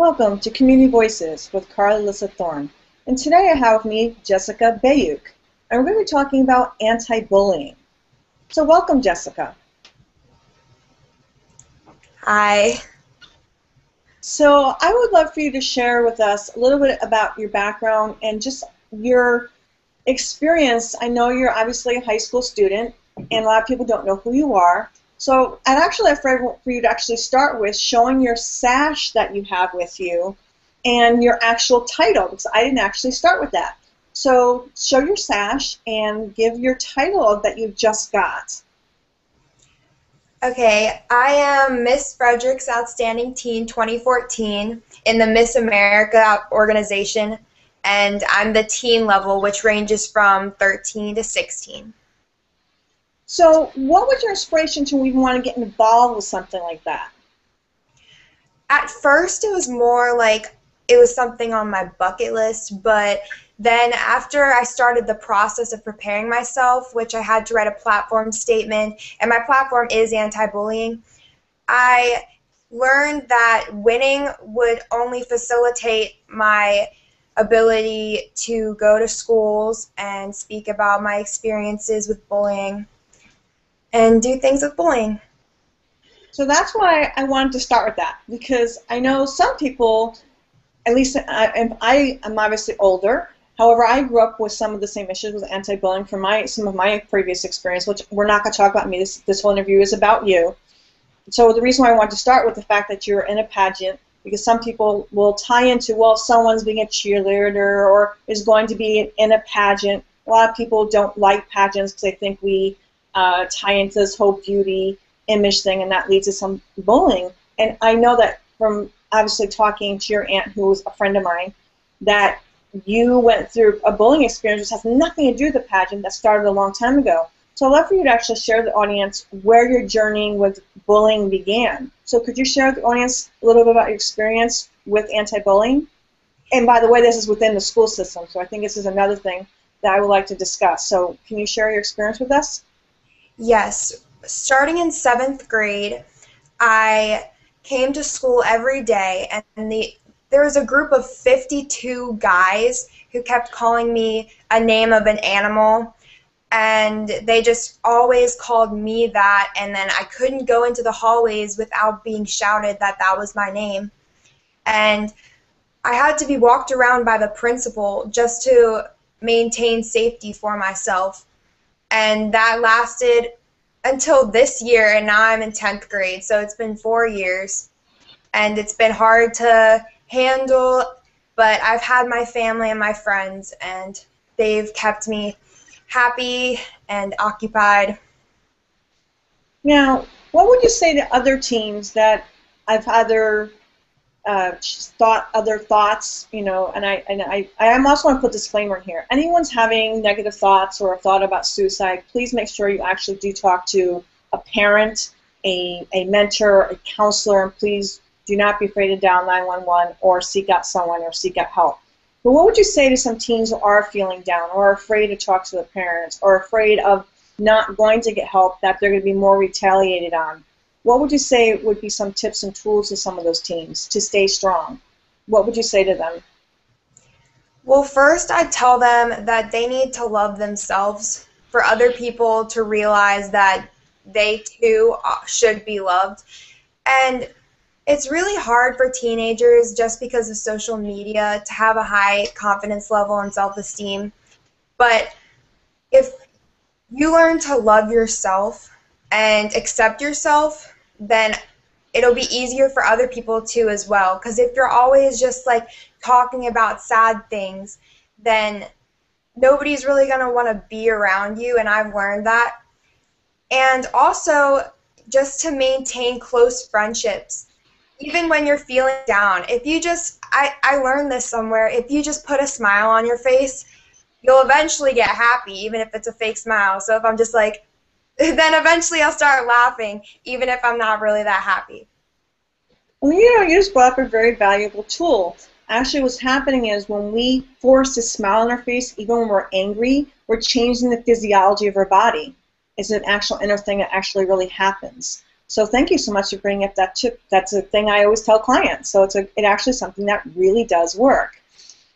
Welcome to Community Voices with Carly Alyssa Thorne. And today I have with me Jessica Bayuk. And we're going to be talking about anti-bullying. So welcome, Jessica. Hi. So I would love for you to share with us a little bit about your background and just your experience. I know you're obviously a high school student, and a lot of people don't know who you are. So I'd actually like for you to actually start with showing your sash that you have with you and your actual title, because I didn't actually start with that. So show your sash and give your title that you just got. Okay, I am Miss Frederick's Outstanding Teen 2014 in the Miss America organization, and I'm the teen level, which ranges from 13 to 16. So what was your inspiration to even want to get involved with something like that? At first, it was more like it was something on my bucket list, but then after I started the process of preparing myself, which I had to write a platform statement, and my platform is anti-bullying, I learned that winning would only facilitate my ability to go to schools and speak about my experiences with bullying and do things with bullying. So that's why I wanted to start with that, because I know some people, at least I am obviously older. However, I grew up with some of the same issues with anti-bullying from some of my previous experience, which we're not going to talk about me. This whole interview is about you. So the reason why I want to start with the fact that you're in a pageant, because some people will tie into, well, someone's being a cheerleader or is going to be in a pageant. A lot of people don't like pageants because they think we tie into this whole beauty image thing, and that leads to some bullying. And I know that from obviously talking to your aunt, who was a friend of mine, that you went through a bullying experience which has nothing to do with the pageant that started a long time ago. So I'd love for you to actually share with the audience where your journey with bullying began. So could you share with the audience a little bit about your experience with anti-bullying? And by the way, this is within the school system, so I think this is another thing that I would like to discuss. So can you share your experience with us? Yes. Starting in 7th grade, I came to school every day, and there was a group of 52 guys who kept calling me a name of an animal, and they just always called me that, and then I couldn't go into the hallways without being shouted that that was my name. And I had to be walked around by the principal just to maintain safety for myself. And that lasted until this year, and now I'm in 10th grade, so it's been 4 years. And it's been hard to handle, but I've had my family and my friends, and they've kept me happy and occupied. Now, what would you say to other teens that I've either thought other thoughts, you know, and I'm also want to put a disclaimer here. Anyone's having negative thoughts or a thought about suicide, please make sure you actually do talk to a parent, a mentor, a counselor, and please do not be afraid to dial 911 or seek out someone or seek out help. But what would you say to some teens who are feeling down or are afraid to talk to their parents or afraid of not going to get help, that they're going to be more retaliated on? What would you say would be some tips and tools to some of those teens to stay strong? What would you say to them? Well, first I'd tell them that they need to love themselves, for other people to realize that they too should be loved. And it's really hard for teenagers, just because of social media, to have a high confidence level and self-esteem. But if you learn to love yourself and accept yourself, then it'll be easier for other people too as well. Because if you're always just like talking about sad things, then nobody's really going to want to be around you, and I've learned that. And also, just to maintain close friendships, even when you're feeling down, if you just, I learned this somewhere, if you just put a smile on your face, you'll eventually get happy, even if it's a fake smile. So if I'm just like, then eventually I'll start laughing, even if I'm not really that happy. Well, you know, you just brought up a very valuable tool. Actually, what's happening is when we force a smile on our face, even when we're angry, we're changing the physiology of our body. It's an actual inner thing that actually really happens. So thank you so much for bringing up that tip. That's a thing I always tell clients. So it actually something that really does work.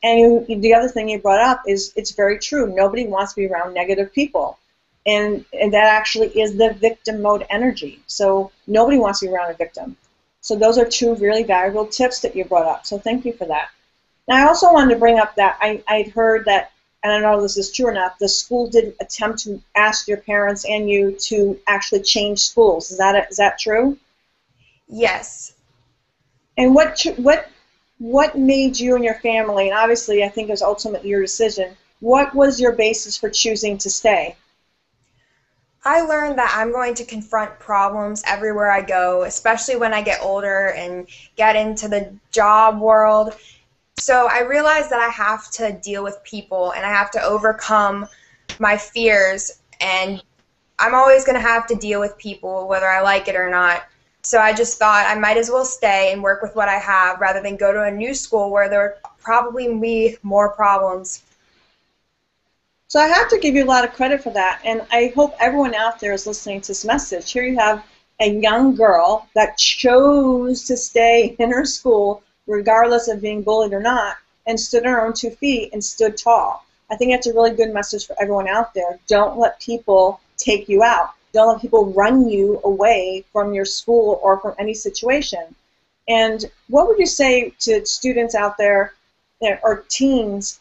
And the other thing you brought up is it's very true. Nobody wants to be around negative people. And that actually is the victim mode energy. So nobody wants to be around a victim. So those are two really valuable tips that you brought up. So thank you for that. Now I also wanted to bring up that I'd heard that, and I don't know if this is true or not, the school did attempt to ask your parents and you to actually change schools. Is that true? Yes. And what made you and your family, and obviously I think it was ultimately your decision, what was your basis for choosing to stay? I learned that I'm going to confront problems everywhere I go, especially when I get older and get into the job world. So I realized that I have to deal with people and I have to overcome my fears, and I'm always going to have to deal with people whether I like it or not. So I just thought I might as well stay and work with what I have rather than go to a new school where there would probably be more problems. So I have to give you a lot of credit for that, and I hope everyone out there is listening to this message. Here you have a young girl that chose to stay in her school regardless of being bullied or not, and stood on her own 2 feet and stood tall. I think that's a really good message for everyone out there. Don't let people take you out. Don't let people run you away from your school or from any situation. And what would you say to students out there or teens,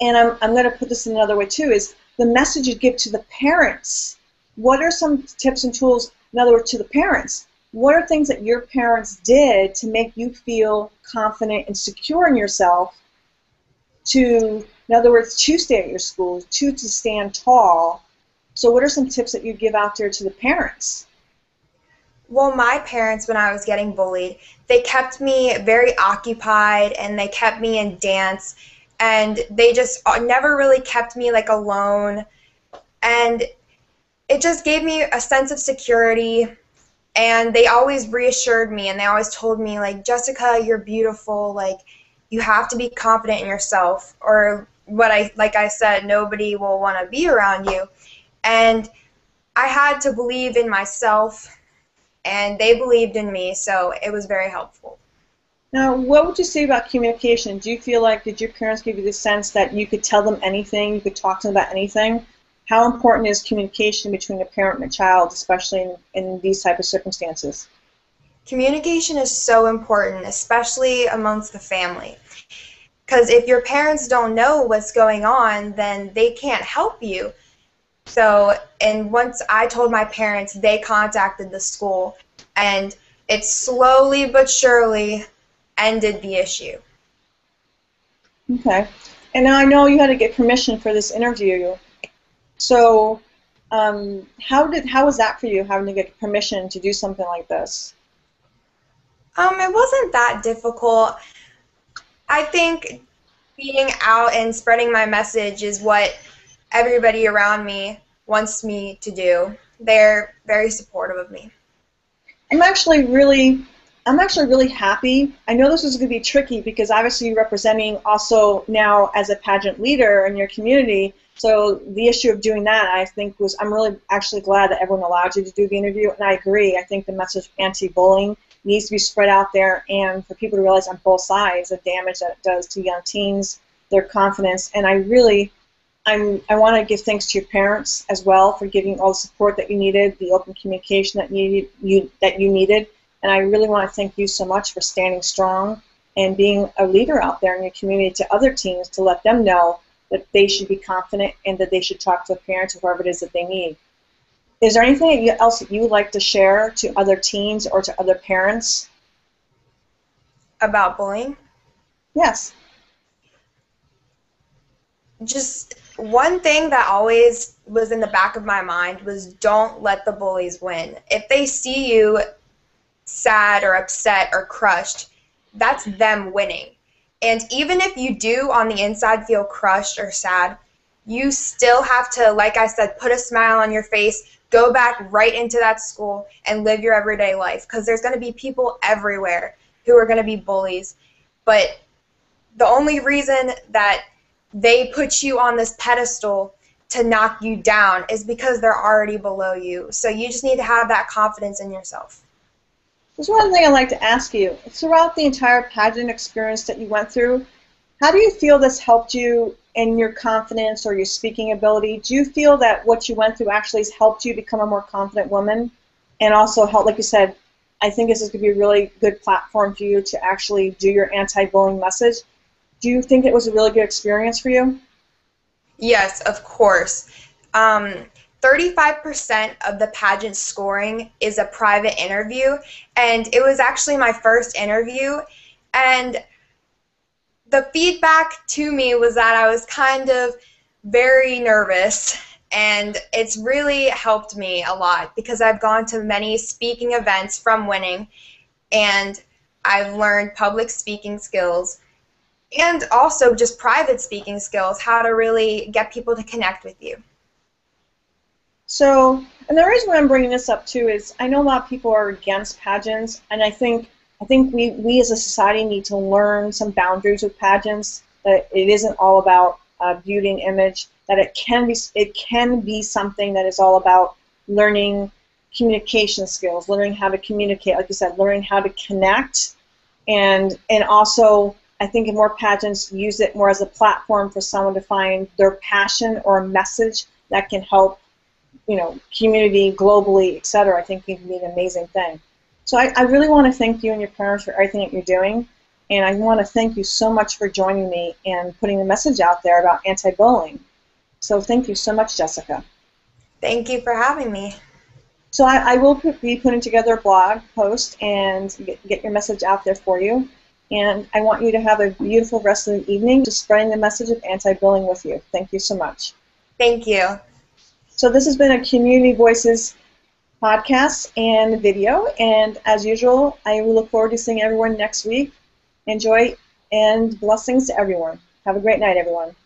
and I'm going to put this in another way too, is the message you give to the parents. What are some tips and tools, in other words, to the parents? What are things that your parents did to make you feel confident and secure in yourself to, in other words, to stay at your school, to stand tall? So what are some tips that you give out there to the parents? Well, my parents, when I was getting bullied, they kept me very occupied and they kept me in dance, and they just never really kept me like alone, and it just gave me a sense of security. And they always reassured me, and they always told me, like, Jessica, you're beautiful, like, you have to be confident in yourself, or like I said, nobody will want to be around you. And I had to believe in myself, and they believed in me, so it was very helpful. Now, what would you say about communication? Do you feel like, did your parents give you the sense that you could tell them anything, you could talk to them about anything? How important is communication between a parent and a child, especially in these type of circumstances? Communication is so important, especially amongst the family. Because if your parents don't know what's going on, then they can't help you. So, and once I told my parents, they contacted the school, and it slowly but surely ended the issue. Okay. And now I know you had to get permission for this interview. So how was that for you, having to get permission to do something like this? It wasn't that difficult. I think being out and spreading my message is what everybody around me wants me to do. They're very supportive of me. I'm actually really happy. I know this is going to be tricky because obviously you're representing also now as a pageant leader in your community. So the issue of doing that, I think, I'm really actually glad that everyone allowed you to do the interview, and I agree. I think the message of anti-bullying needs to be spread out there, and for people to realize on both sides the damage that it does to young teens, their confidence. And I want to give thanks to your parents as well for giving all the support that you needed, the open communication that you needed. And I really want to thank you so much for standing strong and being a leader out there in your community to other teens to let them know that they should be confident and that they should talk to a parent or whoever it is that they need. Is there anything else that you would like to share to other teens or to other parents? About bullying? Yes. Just one thing that always was in the back of my mind was don't let the bullies win. If they see you sad or upset or crushed, that's them winning. And even if you do on the inside feel crushed or sad, you still have to, like I said, put a smile on your face, go back right into that school and live your everyday life, because there's going to be people everywhere who are going to be bullies. But the only reason that they put you on this pedestal to knock you down is because they're already below you. So you just need to have that confidence in yourself. There's one thing I'd like to ask you. Throughout the entire pageant experience that you went through, how do you feel this helped you in your confidence or your speaking ability? Do you feel that what you went through actually has helped you become a more confident woman and also help, like you said, I think this is going to be a really good platform for you to actually do your anti-bullying message. Do you think it was a really good experience for you? Yes, of course. 35% of the pageant scoring is a private interview, and it was actually my first interview, and the feedback to me was that I was kind of very nervous, and it's really helped me a lot because I've gone to many speaking events from winning, and I've learned public speaking skills and also just private speaking skills, how to really get people to connect with you. So, and the reason why I'm bringing this up too is I know a lot of people are against pageants, and I think we as a society need to learn some boundaries with pageants. That it isn't all about beauty and image. That it can be something that is all about learning communication skills, learning how to communicate, like you said, learning how to connect, and also I think in more pageants use it more as a platform for someone to find their passion or a message that can help, community globally, etc. I think it can be an amazing thing. So I really want to thank you and your parents for everything that you're doing, and I want to thank you so much for joining me and putting the message out there about anti-bullying. So thank you so much, Jessica. Thank you for having me. So I will be putting together a blog post and get your message out there for you. And I want you to have a beautiful rest of the evening, just spreading the message of anti-bullying with you. Thank you so much. Thank you. So this has been a Community Voices podcast and video, and as usual, I will look forward to seeing everyone next week. Enjoy, and blessings to everyone. Have a great night, everyone.